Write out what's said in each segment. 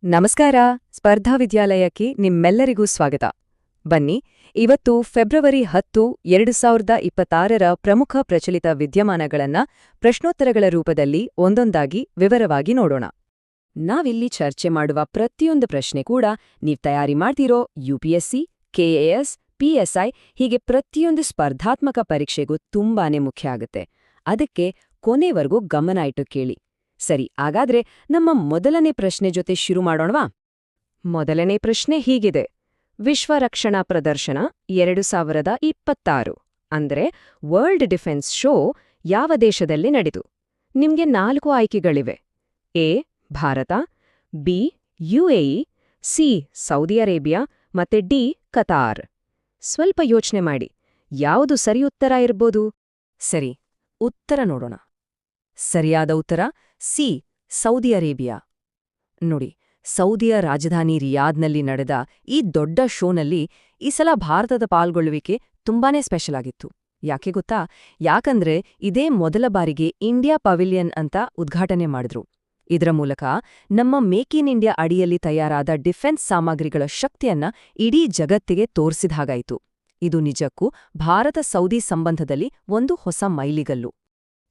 ನಮಸ್ಕಾರ. ಸ್ಪರ್ಧಾ ವಿದ್ಯಾಲಯಕ್ಕೆ ನಿಮ್ಮೆಲ್ಲರಿಗೂ ಸ್ವಾಗತ. ಬನ್ನಿ, ಇವತ್ತು ಫೆಬ್ರವರಿ 10, 2026ರ ಪ್ರಮುಖ ಪ್ರಚಲಿತ ವಿದ್ಯಮಾನಗಳನ್ನ ಪ್ರಶ್ನೋತ್ತರಗಳ ರೂಪದಲ್ಲಿ ಒಂದೊಂದಾಗಿ ವಿವರವಾಗಿ ನೋಡೋಣ. ನಾವಿಲ್ಲಿ ಚರ್ಚೆ ಮಾಡುವ ಪ್ರತಿಯೊಂದು ಪ್ರಶ್ನೆ ಕೂಡ ನೀವ್ ತಯಾರಿ ಮಾಡ್ತಿರೋ ಯುಪಿಎಸ್ಸಿ, ಕೆಎಎಸ್, ಪಿಎಸ್ಐ ಹೀಗೆ ಪ್ರತಿಯೊಂದು ಸ್ಪರ್ಧಾತ್ಮಕ ಪರೀಕ್ಷೆಗೂ ತುಂಬಾನೇ ಮುಖ್ಯ ಆಗುತ್ತೆ. ಅದಕ್ಕೆ ಕೊನೆವರೆಗೂ ಗಮನ ಇಟ್ಟು ಕೇಳಿ. ಸರಿ, ಹಾಗಾದ್ರೆ ನಮ್ಮ ಮೊದಲನೇ ಪ್ರಶ್ನೆ ಜೊತೆ ಶುರು ಮಾಡೋಣವಾ? ಮೊದಲನೇ ಪ್ರಶ್ನೆ ಹೀಗಿದೆ: ವಿಶ್ವ ರಕ್ಷಣಾ ಪ್ರದರ್ಶನ 2026 ಅಂದ್ರೆ ವರ್ಲ್ಡ್ ಡಿಫೆನ್ಸ್ ಶೋ ಯಾವ ದೇಶದಲ್ಲಿ ನಡೆಯಿತು? ನಿಮ್ಗೆ 4 ಆಯ್ಕೆಗಳಿವೆ. A Bharat, B UAE, C Saudi Arabia ಮತ್ತೆ ಡಿ ಕತಾರ್. ಸ್ವಲ್ಪ ಯೋಚನೆ ಮಾಡಿ, ಯಾವುದು ಸರಿ ಉತ್ತರ ಇರ್ಬೋದು? ಸರಿ, ಉತ್ತರ ನೋಡೋಣ. ಸರಿಯಾದ ಉತ್ತರ ಸಿ ಸೌದಿ ಅರೇಬಿಯಾ. ನೋಡಿ, ಸೌದಿಯ ರಾಜಧಾನಿ ರಿಯಾದ್ನಲ್ಲಿ ನಡೆದ ಈ ದೊಡ್ಡ ಶೋನಲ್ಲಿ ಈ ಸಲ ಭಾರತದ ಪಾಲ್ಗೊಳ್ಳುವಿಕೆ ತುಂಬಾನೇ ಸ್ಪೆಷಲ್ ಆಗಿತ್ತು. ಯಾಕೆ ಗೊತ್ತಾ? ಯಾಕಂದ್ರೆ ಇದೇ ಮೊದಲ ಬಾರಿಗೆ ಇಂಡಿಯಾ ಪವಿಲಿಯನ್ ಅಂತ ಉದ್ಘಾಟನೆ ಮಾಡಿದ್ರು. ಇದರ ಮೂಲಕ ನಮ್ಮ ಮೇಕ್ ಇನ್ ಇಂಡಿಯಾ ಅಡಿಯಲ್ಲಿ ತಯಾರಾದ ಡಿಫೆನ್ಸ್ ಸಾಮಗ್ರಿಗಳ ಶಕ್ತಿಯನ್ನ ಇಡೀ ಜಗತ್ತಿಗೆ ತೋರಿಸಿದ ಹಾಗಾಯಿತು. ಇದು ನಿಜಕ್ಕೂ ಭಾರತ ಸೌದಿ ಸಂಬಂಧದಲ್ಲಿ ಒಂದು ಹೊಸ ಮೈಲಿಗಲ್ಲು.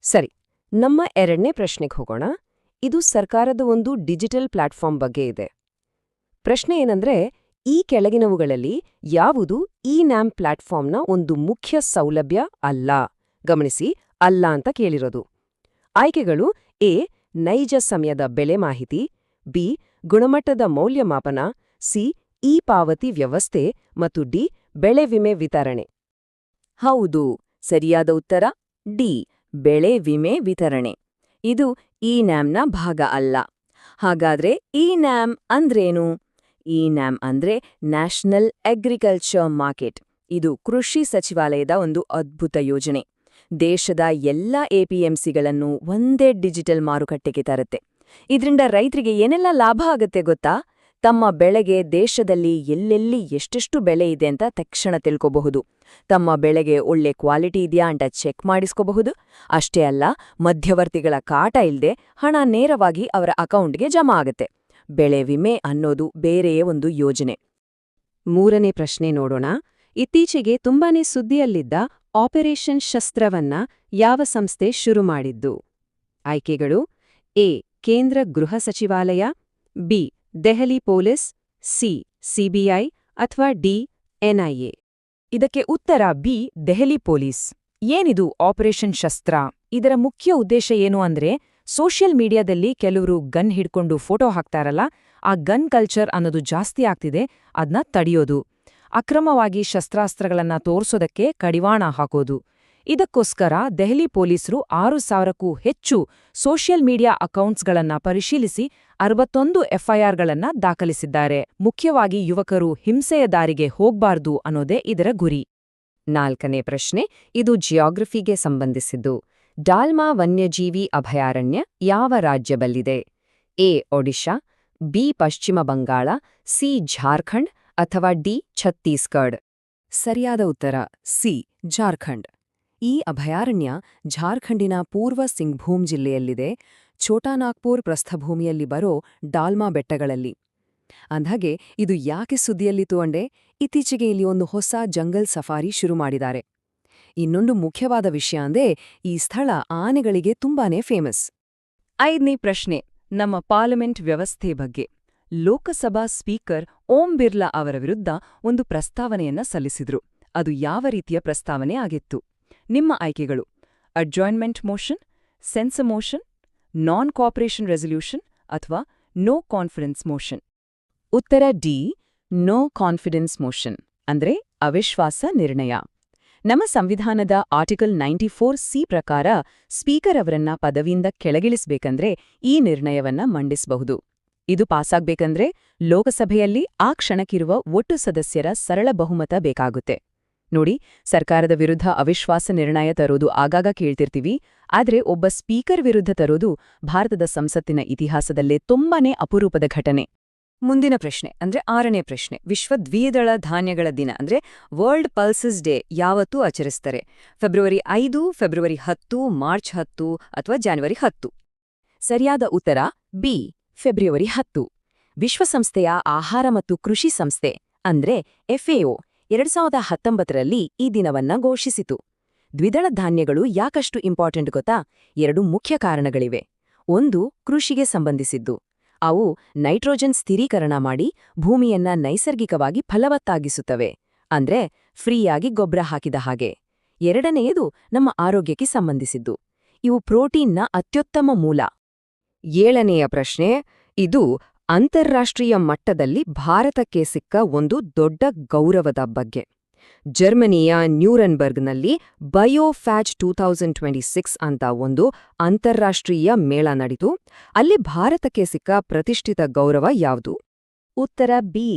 ಸರಿ, ನಮ್ಮ ಎರಡನೇ ಪ್ರಶ್ನೆಗೆ ಹೋಗೋಣ. ಇದು ಸರ್ಕಾರದ ಒಂದು ಡಿಜಿಟಲ್ ಪ್ಲಾಟ್ಫಾರ್ಮ್ ಬಗ್ಗೆ ಇದೆ. ಪ್ರಶ್ನೆ ಏನಂದ್ರೆ, ಈ ಕೆಳಗಿನವುಗಳಲ್ಲಿ ಯಾವುದು ಈ ನ್ಯಾಮ್ ಪ್ಲಾಟ್ಫಾರ್ಮ್ನ ಒಂದು ಮುಖ್ಯ ಸೌಲಭ್ಯ ಅಲ್ಲ? ಗಮನಿಸಿ, ಅಲ್ಲ ಅಂತ ಕೇಳಿರೋದು. ಆಯ್ಕೆಗಳು: ಎ ನೈಜ ಸಮಯದ ಬೆಲೆ ಮಾಹಿತಿ, ಬಿ ಗುಣಮಟ್ಟದ ಮೌಲ್ಯಮಾಪನ, ಸಿ ಇ ಪಾವತಿ ವ್ಯವಸ್ಥೆ ಮತ್ತು ಡಿ ಬೆಳೆ ವಿಮೆ ವಿತರಣೆ. ಹೌದು, ಸರಿಯಾದ ಉತ್ತರ ಡಿ ಬೆಳೆ ವಿಮೆ ವಿತರಣೆ. ಇದು ಈ ನ್ಯಾಮ್ನ ಭಾಗ ಅಲ್ಲ. ಹಾಗಾದ್ರೆ ಈ ನ್ಯಾಮ್ ಅಂದ್ರೇನು? ಈ ನ್ಯಾಮ್ ಅಂದ್ರೆ ನ್ಯಾಷನಲ್ ಅಗ್ರಿಕಲ್ಚರ್ ಮಾರ್ಕೆಟ್. ಇದು ಕೃಷಿ ಸಚಿವಾಲಯದ ಒಂದು ಅದ್ಭುತ ಯೋಜನೆ. ದೇಶದ ಎಲ್ಲ ಎಪಿಎಂಸಿಗಳನ್ನು ಒಂದೇ ಡಿಜಿಟಲ್ ಮಾರುಕಟ್ಟೆಗೆ ತರುತ್ತೆ. ಇದರಿಂದ ರೈತರಿಗೆ ಏನೆಲ್ಲ ಲಾಭ ಆಗತ್ತೆ ಗೊತ್ತಾ? ತಮ್ಮ ಬೆಳೆಗೆ ದೇಶದಲ್ಲಿ ಎಲ್ಲೆಲ್ಲಿ ಎಷ್ಟೆಷ್ಟು ಬೆಲೆ ಇದೆ ಅಂತ ತಕ್ಷಣ ತಿಳ್ಕೋಬಹುದು. ತಮ್ಮ ಬೆಳೆಗೆ ಒಳ್ಳೆ ಕ್ವಾಲಿಟಿ ಇದೆಯಾ ಅಂತ ಚೆಕ್ ಮಾಡಿಸ್ಕೋಬಹುದು. ಅಷ್ಟೇ ಅಲ್ಲ, ಮಧ್ಯವರ್ತಿಗಳ ಕಾಟ ಇಲ್ಲದೆ ಹಣ ನೇರವಾಗಿ ಅವರ ಅಕೌಂಟ್ಗೆ ಜಮಾ ಆಗತ್ತೆ. ಬೆಳೆ ವಿಮೆ ಅನ್ನೋದು ಬೇರೆಯೇ ಒಂದು ಯೋಜನೆ. ಮೂರನೇ ಪ್ರಶ್ನೆ ನೋಡೋಣ. ಇತ್ತೀಚೆಗೆ ತುಂಬಾನೇ ಸುದ್ದಿಯಲ್ಲಿದ್ದ ಆಪರೇಷನ್ ಶಸ್ತ್ರವನ್ನ ಯಾವ ಸಂಸ್ಥೆ ಶುರು ಮಾಡಿದ್ದು? ಆಯ್ಕೆಗಳು: ಎ ಕೇಂದ್ರ ಗೃಹ ಸಚಿವಾಲಯ, B Delhi police, C CBI ಅಥವಾ ಡಿ ಎನ್ಐಎ. ಇದಕ್ಕೆ ಉತ್ತರ ಬಿ ದೆಹಲಿ ಪೊಲೀಸ್. ಏನಿದು ಆಪರೇಷನ್ ಶಸ್ತ್ರ? ಇದರ ಮುಖ್ಯ ಉದ್ದೇಶ ಏನು ಅಂದ್ರೆ, ಸೋಷಿಯಲ್ ಮೀಡಿಯಾದಲ್ಲಿ ಕೆಲವರು ಗನ್ ಹಿಡ್ಕೊಂಡು ಫೋಟೋ ಹಾಕ್ತಾರಲ್ಲ, ಆ ಗನ್ ಕಲ್ಚರ್ ಅನ್ನೋದು ಜಾಸ್ತಿ ಆಗ್ತಿದೆ, ಅದನ್ನ ತಡೆಯೋದು. ಅಕ್ರಮವಾಗಿ ಶಸ್ತ್ರಾಸ್ತ್ರಗಳನ್ನ ತೋರ್ಸೋದಕ್ಕೆ ಕಡಿವಾಣ ಹಾಕೋದು. ಇದಕ್ಕೋಸ್ಕರ ದೆಹಲಿ ಪೊಲೀಸರು 6,000ಕ್ಕೂ ಹೆಚ್ಚು ಸೋಷಿಯಲ್ ಮೀಡಿಯಾ ಅಕೌಂಟ್ಸ್ಗಳನ್ನ ಪರಿಶೀಲಿಸಿ 61 ಎಫ್ಐಆರ್ಗಳನ್ನ ದಾಖಲಿಸಿದ್ದಾರೆ. ಮುಖ್ಯವಾಗಿ ಯುವಕರು ಹಿಂಸೆಯ ದಾರಿಗೆ ಹೋಗ್ಬಾರ್ದು ಅನ್ನೋದೇ ಇದರ ಗುರಿ. ನಾಲ್ಕನೇ ಪ್ರಶ್ನೆ, ಇದು ಜಿಯೋಗ್ರಫಿಗೆ ಸಂಬಂಧಿಸಿದ್ದು. ಡಾಲ್ಮಾ ವನ್ಯಜೀವಿ ಅಭಯಾರಣ್ಯ ಯಾವ ರಾಜ್ಯದಲ್ಲಿದೆ? ಎ ಒಡಿಶಾ, ಬಿ ಪಶ್ಚಿಮ ಬಂಗಾಳ, ಸಿ ಜಾರ್ಖಂಡ್ ಅಥವಾ ಡಿ ಛತ್ತೀಸ್ಗಢ. ಸರಿಯಾದ ಉತ್ತರ ಸಿ ಜಾರ್ಖಂಡ್. ಈ ಅಭಯಾರಣ್ಯ ಜಾರ್ಖಂಡಿನ ಪೂರ್ವ ಸಿಂಗ್ಭೂಮ್ ಜಿಲ್ಲೆಯಲ್ಲಿದೆ, ಛೋಟಾನಾಗ್ಪುರ್ ಪ್ರಸ್ಥಭೂಮಿಯಲ್ಲಿ ಬರೋ ಡಾಲ್ಮಾ ಬೆಟ್ಟಗಳಲ್ಲಿ. ಅಂದ್ಹಾಗೆ ಇದು ಯಾಕೆ ಸುದ್ದಿಯಲ್ಲಿತ್ತು ಅಂದ್ರೆ, ಇತ್ತೀಚೆಗೆ ಇಲ್ಲಿ ಒಂದು ಹೊಸ ಜಂಗಲ್ ಸಫಾರಿ ಶುರು ಮಾಡಿದ್ದಾರೆ. ಇನ್ನೊಂದು ಮುಖ್ಯವಾದ ವಿಷಯ ಅಂದ್ರೆ, ಈ ಸ್ಥಳ ಆನೆಗಳಿಗೆ ತುಂಬಾನೇ ಫೇಮಸ್. ಐದನೇ ಪ್ರಶ್ನೆ, ನಮ್ಮ ಪಾರ್ಲಿಮೆಂಟ್ ವ್ಯವಸ್ಥೆ ಬಗ್ಗೆ. ಲೋಕಸಭಾ ಸ್ಪೀಕರ್ ಓಂ ಬಿರ್ಲಾ ಅವರ ವಿರುದ್ಧ ಒಂದು ಪ್ರಸ್ತಾವನೆಯನ್ನ ಸಲ್ಲಿಸಿದ್ರು. ಅದು ಯಾವ ರೀತಿಯ ಪ್ರಸ್ತಾವನೆ ಆಗಿತ್ತು? ನಿಮ್ಮ ಆಯ್ಕೆಗಳು: adjournment motion, censure motion, non cooperation resolution ಅಥವಾ ನೋ ಕಾನ್ಫಿಡೆನ್ಸ್ ಮೋಷನ್. ಉತ್ತರ ಡಿ ನೋ ಕಾನ್ಫಿಡೆನ್ಸ್ ಮೋಷನ್ ಅಂದ್ರೆ ಅವಿಶ್ವಾಸ ನಿರ್ಣಯ. ನಮ್ಮ ಸಂವಿಧಾನದ ಆರ್ಟಿಕಲ್ 94C ಪ್ರಕಾರ ಸ್ಪೀಕರ್ ಅವರನ್ನ ಪದವಿಯಿಂದ ಕೆಳಗಿಳಿಸಬೇಕಂದ್ರೆ ಈ ನಿರ್ಣಯವನ್ನ ಮಂಡಿಸಬಹುದು. ಇದು ಪಾಸಾಗ್ಬೇಕಂದ್ರೆ ಲೋಕಸಭೆಯಲ್ಲಿ ಆ ಕ್ಷಣಕ್ಕಿರುವ ಒಟ್ಟು ಸದಸ್ಯರ ಸರಳ ಬಹುಮತ ಬೇಕಾಗುತ್ತೆ. ನೋಡಿ, ಸರ್ಕಾರದ ವಿರುದ್ಧ ಅವಿಶ್ವಾಸ ನಿರ್ಣಯ ತರೋದು ಆಗಾಗ ಕೇಳ್ತಿರ್ತೀವಿ, ಆದ್ರೆ ಒಬ್ಬ ಸ್ಪೀಕರ್ ವಿರುದ್ಧ ತರೋದು ಭಾರತದ ಸಂಸತ್ತಿನ ಇತಿಹಾಸದಲ್ಲೇ ತುಂಬಾನೇ ಅಪರೂಪದ ಘಟನೆ. ಮುಂದಿನ ಪ್ರಶ್ನೆ ಅಂದ್ರೆ ಆರನೇ ಪ್ರಶ್ನೆ, ವಿಶ್ವ ದ್ವಿದಳ ಧಾನ್ಯಗಳ ದಿನ ಅಂದ್ರೆ ವರ್ಲ್ಡ್ ಪಲ್ಸಸ್ ಡೇ ಯಾವತ್ತೂ ಆಚರಿಸ್ತಾರೆ? ಫೆಬ್ರವರಿ 5, ಫೆಬ್ರವರಿ 10, ಮಾರ್ಚ್ 10 ಅಥವಾ ಜನವರಿ 10? ಸರಿಯಾದ ಉತ್ತರ ಬಿ ಫೆಬ್ರವರಿ 10. ವಿಶ್ವಸಂಸ್ಥೆಯ ಆಹಾರ ಮತ್ತು ಕೃಷಿ ಸಂಸ್ಥೆ ಅಂದ್ರೆ FAO 2019ರಲ್ಲಿ ಈ ದಿನವನ್ನ ಘೋಷಿಸಿತು. ದ್ವಿದಳ ಧಾನ್ಯಗಳು ಯಾಕಷ್ಟು ಇಂಪಾರ್ಟೆಂಟ್ ಗೊತ್ತಾ? 2 ಮುಖ್ಯ ಕಾರಣಗಳಿವೆ. ಒಂದು ಕೃಷಿಗೆ ಸಂಬಂಧಿಸಿದ್ದು. ಅವು ನೈಟ್ರೋಜನ್ ಸ್ಥಿರೀಕರಣ ಮಾಡಿ ಭೂಮಿಯನ್ನ ನೈಸರ್ಗಿಕವಾಗಿ ಫಲವತ್ತಾಗಿಸುತ್ತವೆ. ಅಂದ್ರೆ ಫ್ರೀಯಾಗಿ ಗೊಬ್ಬರ ಹಾಕಿದ ಹಾಗೆ. ಎರಡನೆಯದು ನಮ್ಮ ಆರೋಗ್ಯಕ್ಕೆ ಸಂಬಂಧಿಸಿದ್ದು. ಇವು ಪ್ರೋಟೀನ್ನ ಅತ್ಯುತ್ತಮ ಮೂಲ. 7ನೆಯ ಪ್ರಶ್ನೆ, ಇದು ಅಂತಾರಾಷ್ಟ್ರೀಯ ಮಟ್ಟದಲ್ಲಿ ಭಾರತಕ್ಕೆ ಸಿಕ್ಕ ಒಂದು ದೊಡ್ಡ ಗೌರವದ ಬಗ್ಗೆ. ಜರ್ಮನಿಯ ನ್ಯೂರೆನ್ಬರ್ಗ್ನಲ್ಲಿ ಬಯೋಫ್ಯಾಜ್ 2026 ಅಂತ ಒಂದು ಅಂತಾರಾಷ್ಟ್ರೀಯ ಮೇಳ ನಡೆಯಿತು. ಅಲ್ಲಿ ಭಾರತಕ್ಕೆ ಸಿಕ್ಕ ಪ್ರತಿಷ್ಠಿತ ಗೌರವ ಯಾವುದು? ಉತ್ತರ ಬಿ,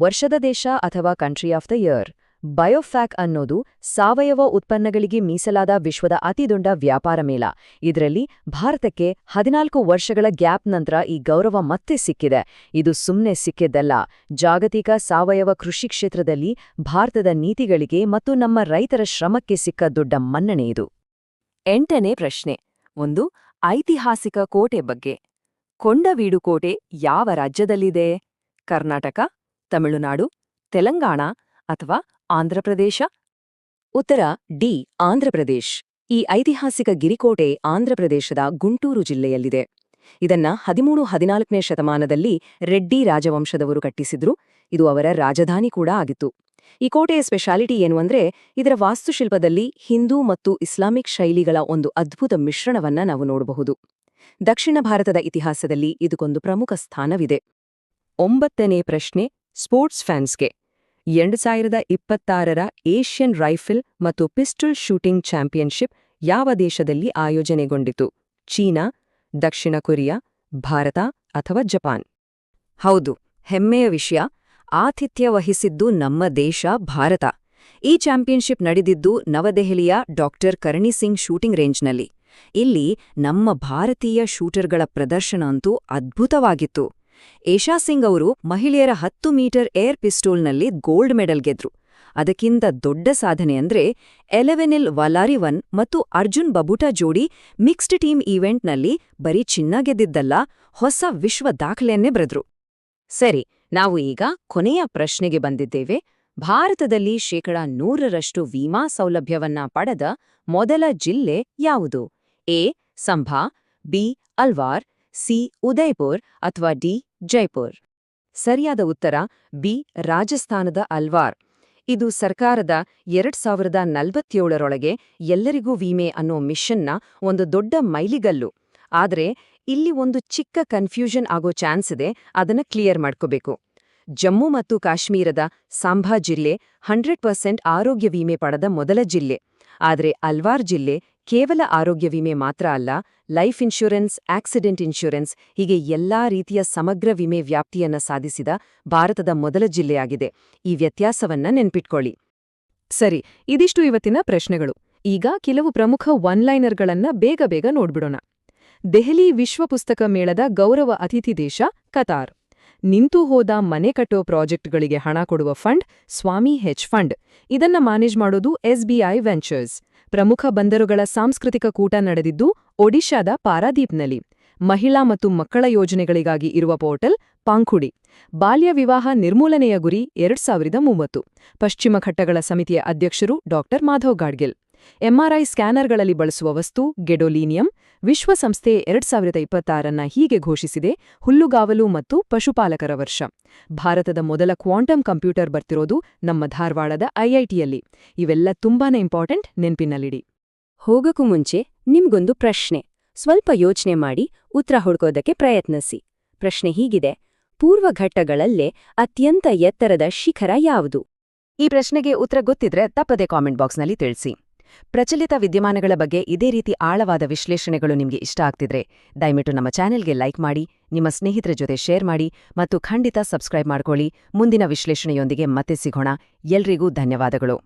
ವರ್ಷದ ದೇಶ ಅಥವಾ ಕಂಟ್ರಿ ಆಫ್ ದ ಇಯರ್. ಬಯೋಫ್ಯಾಕ್ ಅನ್ನೋದು ಸಾವಯವ ಉತ್ಪನ್ನಗಳಿಗೆ ಮೀಸಲಾದ ವಿಶ್ವದ ಅತಿದೊಡ್ಡ ವ್ಯಾಪಾರ ಮೇಳ. ಇದರಲ್ಲಿ ಭಾರತಕ್ಕೆ 14 ವರ್ಷಗಳ ಗ್ಯಾಪ್ ನಂತರ ಈ ಗೌರವ ಮತ್ತೆ ಸಿಕ್ಕಿದೆ. ಇದು ಸುಮ್ಮನೆ ಸಿಕ್ಕಿದ್ದಲ್ಲ, ಜಾಗತಿಕ ಸಾವಯವ ಕೃಷಿ ಕ್ಷೇತ್ರದಲ್ಲಿ ಭಾರತದ ನೀತಿಗಳಿಗೆ ಮತ್ತು ನಮ್ಮ ರೈತರ ಶ್ರಮಕ್ಕೆ ಸಿಕ್ಕ ದೊಡ್ಡ ಮನ್ನಣೆ ಇದು. 8ನೇ ಪ್ರಶ್ನೆ, ಒಂದು ಐತಿಹಾಸಿಕ ಕೋಟೆ ಬಗ್ಗೆ. ಕೊಂಡವೀಡು ಕೋಟೆ ಯಾವ ರಾಜ್ಯದಲ್ಲಿದೆ? ಕರ್ನಾಟಕ, ತಮಿಳುನಾಡು, ತೆಲಂಗಾಣ ಅಥವಾ ಆಂಧ್ರಪ್ರದೇಶ? ಉತ್ತರ ಡಿ, ಆಂಧ್ರಪ್ರದೇಶ್. ಈ ಐತಿಹಾಸಿಕ ಗಿರಿಕೋಟೆ ಆಂಧ್ರಪ್ರದೇಶದ ಗುಂಟೂರು ಜಿಲ್ಲೆಯಲ್ಲಿದೆ. ಇದನ್ನ 13-14ನೇ ಶತಮಾನದಲ್ಲಿ ರೆಡ್ಡಿ ರಾಜವಂಶದವರು ಕಟ್ಟಿಸಿದ್ರು. ಇದು ಅವರ ರಾಜಧಾನಿ ಕೂಡ ಆಗಿತ್ತು. ಈ ಕೋಟೆಯ ಸ್ಪೆಷಾಲಿಟಿ ಏನು ಅಂದ್ರೆ, ಇದರ ವಾಸ್ತುಶಿಲ್ಪದಲ್ಲಿ ಹಿಂದೂ ಮತ್ತು ಇಸ್ಲಾಮಿಕ್ ಶೈಲಿಗಳ ಒಂದು ಅದ್ಭುತ ಮಿಶ್ರಣವನ್ನ ನಾವು ನೋಡಬಹುದು. ದಕ್ಷಿಣ ಭಾರತದ ಇತಿಹಾಸದಲ್ಲಿ ಇದಕ್ಕೊಂದು ಪ್ರಮುಖ ಸ್ಥಾನವಿದೆ. 9ನೇ ಪ್ರಶ್ನೆ, ಸ್ಪೋರ್ಟ್ಸ್ ಫ್ಯಾನ್ಸ್ಗೆ. 2026ರ ಏಷ್ಯನ್ ರೈಫಲ್ ಮತ್ತು ಪಿಸ್ಟಲ್ ಶೂಟಿಂಗ್ ಚಾಂಪಿಯನ್ಶಿಪ್ ಯಾವ ದೇಶದಲ್ಲಿ ಆಯೋಜನೆಗೊಂಡಿತು? ಚೀನಾ, ದಕ್ಷಿಣ ಕೊರಿಯಾ, ಭಾರತ ಅಥವಾ ಜಪಾನ್? ಹೌದು, ಹೆಮ್ಮೆಯ ವಿಷಯ. ಆತಿಥ್ಯ ವಹಿಸಿದ್ದು ನಮ್ಮ ದೇಶ ಭಾರತ. ಈ ಚಾಂಪಿಯನ್ಶಿಪ್ ನಡೆದಿದ್ದು ನವದೆಹಲಿಯ ಡಾಕ್ಟರ್ ಕರಣಿ ಸಿಂಗ್ ಶೂಟಿಂಗ್ ರೇಂಜ್ನಲ್ಲಿ. ಇಲ್ಲಿ ನಮ್ಮ ಭಾರತೀಯ ಶೂಟರ್ಗಳ ಪ್ರದರ್ಶನ ಅಂತೂ ಅದ್ಭುತವಾಗಿತ್ತು. ಏಷಾ ಸಿಂಗ್ ಅವರು ಮಹಿಳೆಯರ 10 ಮೀಟರ್ ಏರ್ ಪಿಸ್ತೂಲ್ನಲ್ಲಿ ಗೋಲ್ಡ್ ಮೆಡಲ್ ಗೆದ್ರು. ಅದಕ್ಕಿಂತ ದೊಡ್ಡ ಸಾಧನೆ ಅಂದ್ರೆ ಎಲೆವೆನಿಲ್ ವಲಾರಿವನ್ ಮತ್ತು ಅರ್ಜುನ್ ಬಬುಟಾ ಜೋಡಿ ಮಿಕ್ಸ್ಡ್ ಟೀಮ್ ಈವೆಂಟ್ನಲ್ಲಿ ಬರೀ ಚಿನ್ನ ಗೆದ್ದಿದ್ದಲ್ಲ, ಹೊಸ ವಿಶ್ವ ದಾಖಲೆಯನ್ನೇ ಬರೆದ್ರು. ಸರಿ, ನಾವು ಈಗ ಕೊನೆಯ ಪ್ರಶ್ನೆಗೆ ಬಂದಿದ್ದೇವೆ. ಭಾರತದಲ್ಲಿ 100% ವಿಮಾ ಸೌಲಭ್ಯವನ್ನ ಪಡೆದ ಮೊದಲ ಜಿಲ್ಲೆ ಯಾವುದು? A, Sambha, B, Alwar, C, Udaipur ಅಥವಾ ಡಿ, ಜೈಪುರ್? ಸರಿಯಾದ ಉತ್ತರ ಬಿ, ರಾಜಸ್ಥಾನದ ಅಲ್ವಾರ್. ಇದು ಸರ್ಕಾರದ 2047ರೊಳಗೆ ಎಲ್ಲರಿಗೂ ವಿಮೆ ಅನ್ನೋ ಮಿಷನ್ನ ಒಂದು ದೊಡ್ಡ ಮೈಲಿಗಲ್ಲು. ಆದ್ರೆ ಇಲ್ಲಿ ಒಂದು ಚಿಕ್ಕ ಕನ್ಫ್ಯೂಷನ್ ಆಗೋ ಚಾನ್ಸ್ ಇದೆ, ಅದನ್ನ ಕ್ಲಿಯರ್ ಮಾಡ್ಕೋಬೇಕು. ಜಮ್ಮು ಮತ್ತು ಕಾಶ್ಮೀರದ ಸಾಂಬಾ ಜಿಲ್ಲೆ 100% ಆರೋಗ್ಯ ವಿಮೆ ಪಡೆದ ಮೊದಲ ಜಿಲ್ಲೆ. ಆದ್ರೆ ಅಲ್ವಾರ್ ಜಿಲ್ಲೆ ಕೇವಲ ಆರೋಗ್ಯ ವಿಮೆ ಮಾತ್ರ ಅಲ್ಲ, ಲೈಫ್ ಇನ್ಶೂರೆನ್ಸ್, ಆಕ್ಸಿಡೆಂಟ್ ಇನ್ಶೂರೆನ್ಸ್ ಹೀಗೆ ಎಲ್ಲಾ ರೀತಿಯ ಸಮಗ್ರ ವಿಮೆ ವ್ಯಾಪ್ತಿಯನ್ನ ಸಾಧಿಸಿದ ಭಾರತದ ಮೊದಲ ಜಿಲ್ಲೆಯಾಗಿದೆ. ಈ ವ್ಯತ್ಯಾಸವನ್ನ ನೆನ್ಪಿಟ್ಕೊಳ್ಳಿ. ಸರಿ, ಇದಿಷ್ಟು ಇವತ್ತಿನ ಪ್ರಶ್ನೆಗಳು. ಈಗ ಕೆಲವು ಪ್ರಮುಖ ಒನ್ಲೈನರ್ಗಳನ್ನ ಬೇಗ ನೋಡ್ಬಿಡೋಣ. ದೆಹಲಿ ವಿಶ್ವ ಪುಸ್ತಕ ಮೇಳದ ಗೌರವ ಅತಿಥಿ ದೇಶ ಕತಾರ್. ನಿಂತು ಹೋದ ಮನೆ ಕಟ್ಟೋ ಪ್ರಾಜೆಕ್ಟ್ಗಳಿಗೆ ಹಣ ಕೊಡುವ ಫಂಡ್ ಸ್ವಾಮಿ ಹೆಚ್ ಫಂಡ್. ಇದನ್ನ ಮ್ಯಾನೇಜ್ ಮಾಡೋದು SBI ವೆಂಚರ್ಸ್. ಪ್ರಮುಖ ಬಂದರುಗಳ ಸಾಂಸ್ಕೃತಿಕ ಕೂಟ ನಡೆದಿದ್ದು ಒಡಿಶಾದ ಪಾರಾದೀಪ್ನಲ್ಲಿ. ಮಹಿಳಾ ಮತ್ತು ಮಕ್ಕಳ ಯೋಜನೆಗಳಿಗಾಗಿ ಇರುವ ಪೋರ್ಟಲ್ ಪಾಂಖುಡಿ. ಬಾಲ್ಯ ವಿವಾಹ ನಿರ್ಮೂಲನೆಯ ಗುರಿ 2030. ಪಶ್ಚಿಮ ಘಟ್ಟಗಳ ಸಮಿತಿಯ ಅಧ್ಯಕ್ಷರು ಡಾ ಮಾಧವ್ ಗಾಡ್ಗಿಲ್. MRI ಸ್ಕ್ಯಾನರ್ಗಳಲ್ಲಿ ಬಳಸುವ ವಸ್ತು ಗೆಡೋಲೀನಿಯಂ. ವಿಶ್ವಸಂಸ್ಥೆ 2026ನ್ನ ಹೀಗೆ ಘೋಷಿಸಿದೆ: ಹುಲ್ಲುಗಾವಲು ಮತ್ತು ಪಶುಪಾಲಕರ ವರ್ಷ. ಭಾರತದ ಮೊದಲ ಕ್ವಾಂಟಮ್ ಕಂಪ್ಯೂಟರ್ ಬರ್ತಿರೋದು ನಮ್ಮ ಧಾರವಾಡದ IITಯಲ್ಲಿ. ಇವೆಲ್ಲ ತುಂಬಾನೇ ಇಂಪಾರ್ಟೆಂಟ್, ನೆನ್ಪಿನಲ್ಲಿಡಿ. ಹೋಗಕ್ಕೂ ಮುಂಚೆ ನಿಮ್ಗೊಂದು ಪ್ರಶ್ನೆ. ಸ್ವಲ್ಪ ಯೋಚನೆ ಮಾಡಿ ಉತ್ತರ ಹುಡ್ಕೋದಕ್ಕೆ ಪ್ರಯತ್ನಿಸಿ. ಪ್ರಶ್ನೆ ಹೀಗಿದೆ: ಪೂರ್ವಘಟ್ಟಗಳಲ್ಲೇ ಅತ್ಯಂತ ಎತ್ತರದ ಶಿಖರ ಯಾವುದು? ಈ ಪ್ರಶ್ನೆಗೆ ಉತ್ತರ ಗೊತ್ತಿದ್ರೆ ತಪ್ಪದೆ ಕಾಮೆಂಟ್ ಬಾಕ್ಸ್ನಲ್ಲಿ ತಿಳಿಸಿ. ಪ್ರಚಲಿತ ವಿದ್ಯಮಾನಗಳ ಬಗ್ಗೆ ಇದೇ ರೀತಿ ಆಳವಾದ ವಿಶ್ಲೇಷಣೆಗಳು ನಿಮಗೆ ಇಷ್ಟ ಆಗ್ತಿದ್ರೆ ದಯವಿಟ್ಟು ನಮ್ಮ ಚಾನೆಲ್ಗೆ ಲೈಕ್ ಮಾಡಿ, ನಿಮ್ಮ ಸ್ನೇಹಿತರ ಜೊತೆ ಶೇರ್ ಮಾಡಿ ಮತ್ತು ಖಂಡಿತ ಸಬ್ಸ್ಕ್ರೈಬ್ ಮಾಡ್ಕೊಳ್ಳಿ. ಮುಂದಿನ ವಿಶ್ಲೇಷಣೆಯೊಂದಿಗೆ ಮತ್ತೆ ಸಿಗೋಣ. ಎಲ್ರಿಗೂ ಧನ್ಯವಾದಗಳು.